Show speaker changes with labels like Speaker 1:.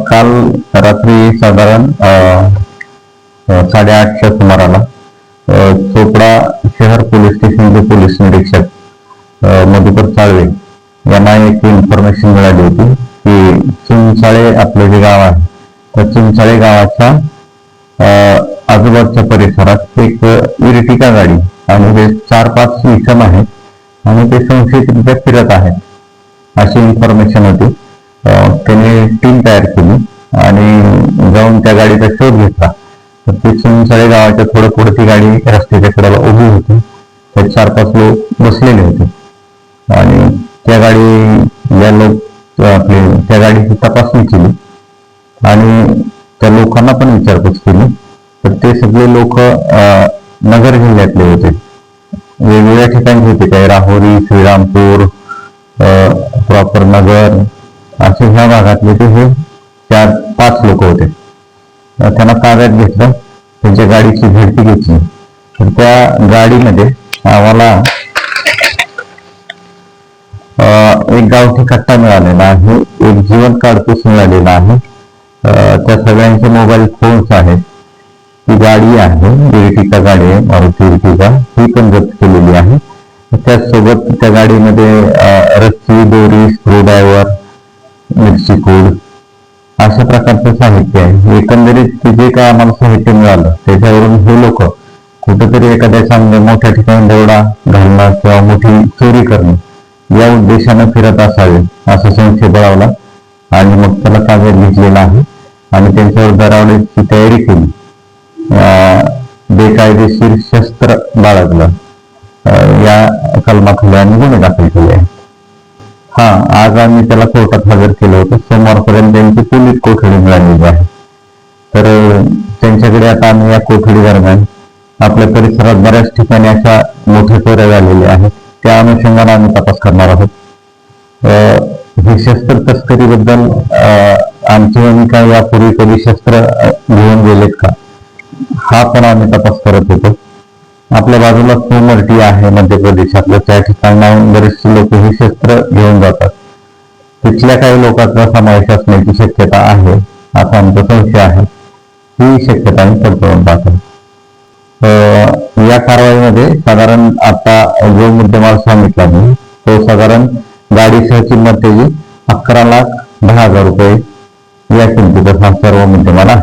Speaker 1: काल रात्री साधारण 8:30च्या सुमाराला चोपडा शहर पोलीस स्टेशनचे पोलीस निरीक्षक मधुकर साळवे यांना एक इन्फॉर्मेशन मिळाली होती की चिंचाळे आपलं जे गाव आहे त्या चिंचाळे गावाच्या आजूबाजूच्या परिसरात एक इर्टिगा गाडी आणि हे 4-5 इसम आहेत आणि ते संशयितरित्या फिरत आहेत अशी इन्फॉर्मेशन होती. त्यांनी टीम तयार केली आणि जाऊन त्या गाडीचा शोध घेतला. तर ती चिंचाळे गावाच्या थोडं पुढे ती गाडी रस्त्याच्या कडेला उभी होती. त्या 4-5 लोक बसलेले होते आणि त्या गाडीची तपासणी केली आणि त्या लोकांना पण विचारपूस केली. तर ते सगळे लोक नगर जिल्ह्यातले होते, वेगवेगळ्या ठिकाणचे होते, काही राहुरी, श्रीरामपूर, प्रॉपर नगर असे ह्या भागातले ते हे 4-5 लोक होते. त्यांना ताब्यात घेतलं, त्यांच्या गाडीची झडती घेतली. तर त्या गाडीमध्ये आम्हाला एक गावठी कट्टा मिळालेला आहे, एक जिवंत काडतूस मिळालेला आहे, त्या सगळ्यांचे मोबाईल फोन्स आहेत. ती गाडी आहे, इर्टिगा गाडी आहे, मारुती इर्टिगा, ही पण जप्त केलेली आहे. त्याचसोबत त्या गाडीमध्ये रस्सी, दोरी, स्क्रूड्रायव्हर, मिरची कूड अशा प्रकारचं साहित्य आहे. एकंदरीत जे काय आम्हाला साहित्य मिळालं त्याच्यावरून हे लोक कुठेतरी एखाद्या चांगल्या मोठ्या ठिकाणी दरोडा घालणं किंवा मोठी चोरी करणं या उद्देशानं फिरत असावे असा संशय बळावला आणि मग त्याला ताब्यात घेतलेला आहे आणि त्यांच्यावर दरोड्याची तयारी केली. बेकायदेशीर शस्त्र बाळगलं या कलमाखाली आम्ही गुन्हे दाखल केले आहे. आज आम्ही त्याला कोर्टात हजर केलं होतं. सोमवारपर्यंत त्यांची पोलीस कोठडी मिळालेली आहे. तर त्यांच्याकडे आता आम्ही या कोठडी दरम्यान आपल्या परिसरात बऱ्याच ठिकाणी अशा मोठ्या चोऱ्या झालेल्या आहेत, त्या अनुषंगाने आम्ही तपास करणार आहोत. ही शस्त्र तस्करीबद्दल आमची भूमिका यापूर्वी कधी शस्त्र घेऊन गेलेत का हा पण आम्ही तपास करत होतो. आपल्या बाजूला सोमर्टी आहे मध्य प्रदेशातलं, त्या ठिकाणाहून बरेचसे लोक ही शस्त्र घेऊन जातात. तिथल्या काही लोकांचा समावेश असण्याची शक्यता आहे असा आमचा संशय आहे. ही शक्यता आम्ही पडताळून पाहतो. या कारवाईमध्ये साधारण आता जो मुद्देमाल सांगितला मी तो साधारण गाडीसह किंमत त्याची 11,10,000 रुपये या किमतीचा हा सर्व मुद्देमाल आहे.